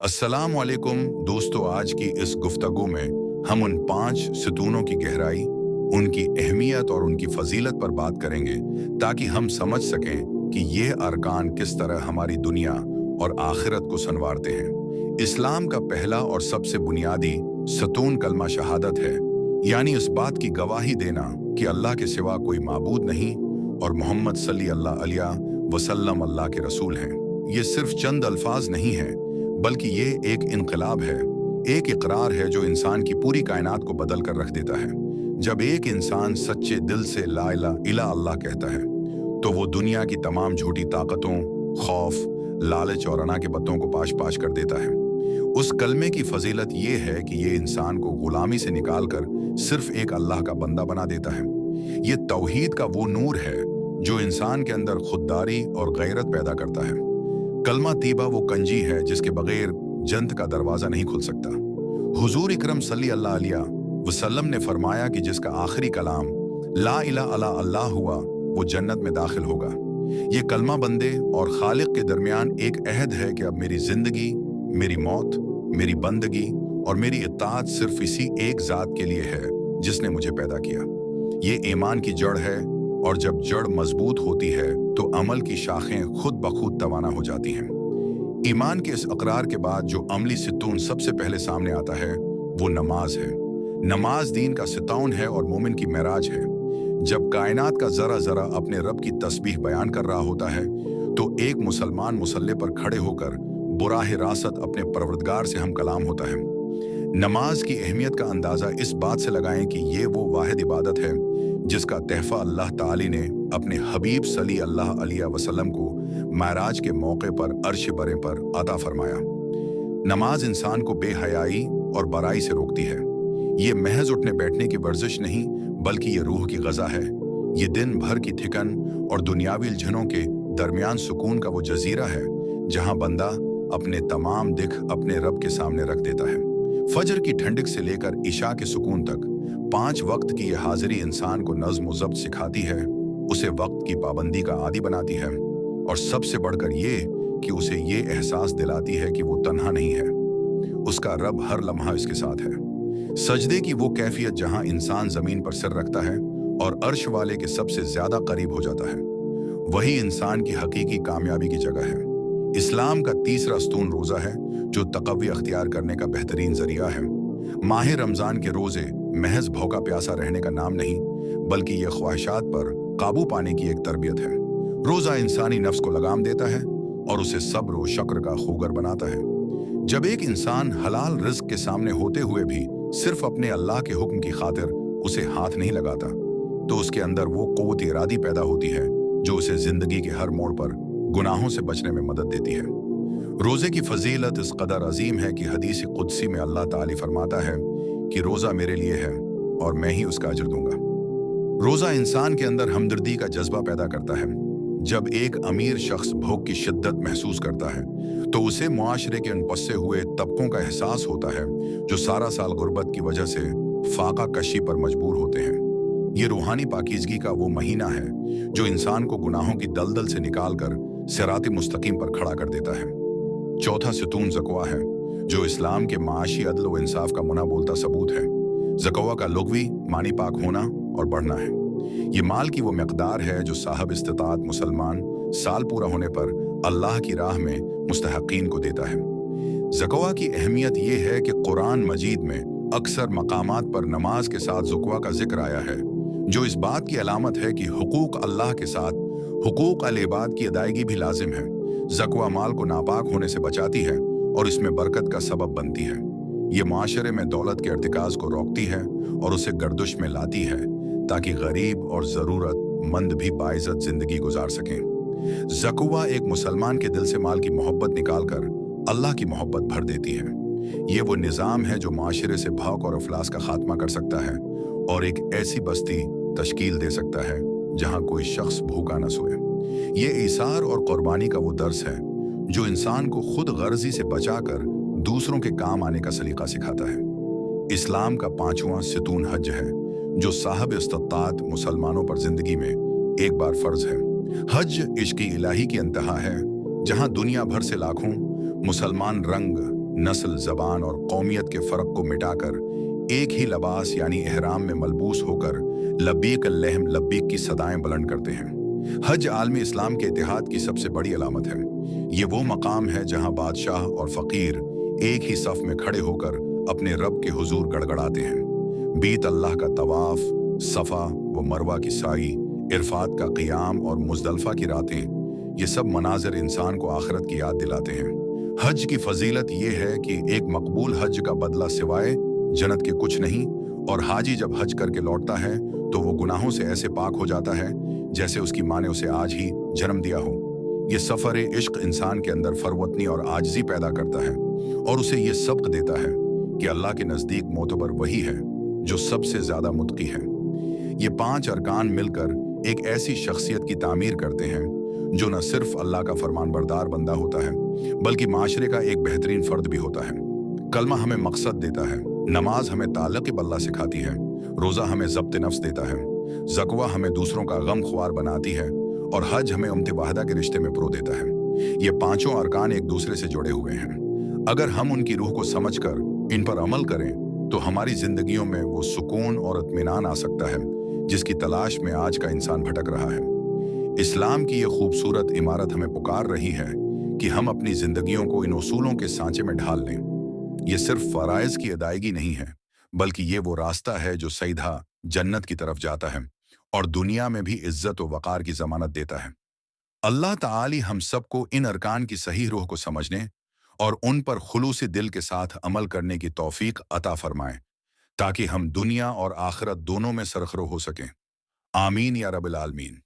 अस्सलामुअलैकुम दोस्तों, आज की इस गुफ्तगू में हम उन 5 सतूनों की गहराई, उनकी अहमियत और उनकी फजीलत पर बात करेंगे ताकि हम समझ सकें कि ये अरकान किस तरह हमारी दुनिया और आखिरत को संवारते हैं। इस्लाम का पहला और सबसे बुनियादी सतून कलमा शहादत है, यानी इस बात की गवाही देना कि अल्लाह के सिवा कोई माबूद नहीं और मोहम्मद सल्लल्लाहु अलैहि वसल्लम अल्लाह के रसूल हैं। ये सिर्फ चंद अल्फाज नहीं हैं, बल्कि ये एक इनकलाब है, एक इकरार है जो इंसान की पूरी कायनात को बदल कर रख देता है। जब एक इंसान सच्चे दिल से ला इला अल्लाह कहता है तो वो दुनिया की तमाम झूठी ताकतों, खौफ, लालच और अना के पत्तों को पाश पाश कर देता है। उस कलमे की फजीलत ये है कि ये इंसान को गुलामी से निकालकर सिर्फ एक अल्लाह का बंदा बना देता है। ये तौहीद का वो नूर है जो इंसान के अंदर खुददारी और गैरत पैदा करता है। कलमा तीबा वो कंजी है जिसके बगैर जन्नत का दरवाजा नहीं खुल सकता। हुजूर इकरम सल्लल्लाहु अलैहि वसल्लम ने फरमाया कि जिसका आखिरी कलाम ला इलाहा इल्ला अल्लाह हुआ वो जन्नत में दाखिल होगा। ये कलमा बंदे और खालिक के दरमियान एक अहद है कि अब मेरी जिंदगी, मेरी मौत, मेरी बंदगी और मेरी इत्ताअत सिर्फ इसी एक जात के लिए है जिसने मुझे पैदा किया। ये ईमान की जड़ है और जब जड़ मजबूत होती है तो अमल की शाखें खुद ब खुद तवाना हो जाती हैं। ईमान के इस अकरार के बाद जो अमली सितून सबसे पहले सामने आता है वो नमाज है। नमाज दीन का सितौन है और मोमिन की मेराज है। जब कायनात का जरा जरा अपने रब की तस्बीह बयान कर रहा होता है तो एक मुसलमान मुसल्ले पर खड़े होकर बुराह रासत अपने परवरदिगार से हम कलाम होता है। नमाज की अहमियत का अंदाजा इस बात से लगाएं कि ये वो वाहिद इबादत है जिसका तहफा अल्लाह ताली ने अपने हबीब सल्लल्लाहु अलैहि वसल्लम को महराज के मौके पर अर्श बरे पर अता फरमाया। नमाज इंसान को बेहयाई और बराई से रोकती है। ये महज उठने बैठने की वर्जिश नहीं, बल्कि ये रूह की गज़ा है। ये दिन भर की थिकन और दुनियावी उलझनों के दरमियान सुकून का वो जजीरा है जहां बंदा अपने तमाम दिख अपने रब के सामने रख देता है। फजर की ठंडक से लेकर इशा के सुकून तक 5 वक्त की यह हाजिरी इंसान को नज्म व ज़ब्त सिखाती है, उसे वक्त की पाबंदी का आदी बनाती है और सबसे बढ़कर ये कि उसे ये एहसास दिलाती है कि वो तन्हा नहीं है, उसका रब हर लम्हा इसके साथ है। सजदे की वो कैफियत जहां इंसान जमीन पर सिर रखता है और अर्श वाले के सबसे ज्यादा करीब हो जाता है, वही इंसान की हकीकी कामयाबी की जगह है। इस्लाम का तीसरा स्तून रोजा है जो तकव्वी अख्तियार करने का बेहतरीन जरिया है। माह रमजान के रोजे महज भूखा प्यासा रहने का नाम नहीं, बल्कि ये ख्वाहिशात पर काबू पाने की एक तरबियत है। रोजा इंसानी नफ्स को लगाम देता है और उसे सब्र और शक्र का खूगर बनाता है। जब एक इंसान हलाल रिज्क के सामने होते हुए भी सिर्फ अपने अल्लाह के हुक्म की खातिर उसे हाथ नहीं लगाता तो उसके अंदर वो क़ुव्वत इरादी पैदा होती है जो उसे जिंदगी के हर मोड़ पर गुनाहों से बचने में मदद देती है। रोजे की फजीलत इस कदर अजीम है कि हदीस कुदसी में अल्लाह ताली फरमाता है कि रोजा मेरे लिए है और मैं ही उसका अजर दूंगा। रोजा इंसान के अंदर हमदर्दी का जज्बा पैदा करता है। जब एक अमीर शख्स भूख की शिद्दत महसूस करता है तो उसे मुआशरे के अनपसे हुए तबकों का एहसास होता है जो सारा साल गुर्बत की वजह से फाका कशी पर मजबूर होते हैं। ये रूहानी पाकीज़गी का वो महीना है जो इंसान को गुनाहों की दलदल से निकालकर सिरात मुस्तकीम पर खड़ा कर देता है। चौथा सतून ज़कवा है जो इस्लाम के माशी अदल व इंसाफ का मुना बोलता सबूत है। ज़कवा का लुग़वी मानी पाक होना और बढ़ना है। ये माल की वो मकदार है जो साहब इस्तिताअत मुसलमान साल पूरा होने पर अल्लाह की राह में मुस्तहक़ीन को देता है। ज़कवा की अहमियत ये है कि कुरान मजीद में अक्सर मकामात पर नमाज के साथ ज़कवा का जिक्र आया है, जो इस बात की अलामत है कि हुकूक अल्लाह के साथ हुकूक अल इबाद की अदायगी भी लाजिम है। ज़कवा माल को नापाक होने से बचाती है और इसमें बरकत का सबब बनती है। ये माशरे में दौलत के अर्तिकाज को रोकती है और उसे गर्दिश में लाती है ताकि गरीब और ज़रूरतमंद भी बाइज़्ज़त ज़िंदगी गुजार सकें। ज़कवा एक मुसलमान के दिल से माल की मोहब्बत निकालकर अल्लाह की मोहब्बत भर देती है। ये वो निज़ाम है जो माशरे से भौक और अफलास का खात्मा कर सकता है और एक ऐसी बस्ती तश्कील दे सकता है जहां कोई शख्स भूखा न सोए। ये ईसार और कुर्बानी का वो दर्स है जो इंसान को खुद गर्जी से बचाकर दूसरों के काम आने का सलीका सिखाता है। इस्लाम का 5वां सतून हज है जो साहब इस्तिताअत मुसलमानों पर जिंदगी में एक बार फर्ज है। हज इश्क इलाही की इंतहा है जहां दुनिया भर से लाखों मुसलमान रंग, नस्ल, ज़बान और कौमियत के फ़र्क को मिटाकर एक ही लिबास यानी इहराम में मलबूस होकर लब्बीक अल्लहुम्मा लब्बीक की सदाएं बुलंद करते हैं। हज आलमी इस्लाम के इत्तेहाद की सबसे बड़ी अलामत है। ये वो मकाम है जहां बादशाह और फ़कीर एक ही सफ़ में खड़े होकर अपने रब के हुजूर गड़गड़ाते हैं। बीत अल्लाह का तवाफ, सफ़ा व मरवा की साई, इरफात का क़ियाम और मुज़दलफ़ा की रातें, ये सब मनाज़र इंसान को आखिरत की याद दिलाते हैं। हज की फजीलत ये है कि एक मकबूल हज का बदला सिवाय जन्नत के कुछ नहीं, और हाजी जब हज करके लौटता है तो वो गुनाहों से ऐसे पाक हो जाता है जैसे उसकी माँ ने उसे आज ही जन्म दिया हो। ये सफ़र इश्क इंसान के अंदर फरवतनी और आजिज़ी पैदा करता है और उसे ये सबक देता है कि अल्लाह के नज़दीक मोतबर वही है जो सबसे ज़्यादा मुत्की है। ये 5 अरकान मिलकर एक ऐसी शख्सियत की तामीर करते हैं जो न सिर्फ अल्लाह का फरमानबरदार बंदा होता है बल्कि माशरे का एक बेहतरीन फ़र्द भी होता है। कलमा हमें मकसद देता है, नमाज हमें ताल्लुक़ बल्ला सिखाती है, रोज़ा हमें ज़ब्त नफ्स देता है, ज़कवा हमें दूसरों का गम ख्वार बनाती है और हज हमें उम्मत वाहिदा के रिश्ते में परो देता है। ये पांचों अरकान एक दूसरे से जुड़े हुए हैं। अगर हम उनकी रूह को समझकर इन पर अमल करें तो हमारी जिंदगियों में वो सुकून और इत्मीनान आ सकता है जिसकी तलाश में आज का इंसान भटक रहा है। इस्लाम की ये खूबसूरत इमारत हमें पुकार रही है कि हम अपनी जिंदगियों को इन उसूलों के सांचे में ढाल लें। ये सिर्फ फराइज की अदायगी नहीं है बल्कि ये वो रास्ता है जो सीधा जन्नत की तरफ जाता है और दुनिया में भी इज्जत व वक़ार की जमानत देता है। अल्लाह ताली हम सबको इन अरकान की सही रूह को समझने और उन पर खुलूसी दिल के साथ अमल करने की तौफीक अता फरमाए ताकि हम दुनिया और आखिरत दोनों में सरखरो हो सकें। आमीन या रब्बिल आलमीन।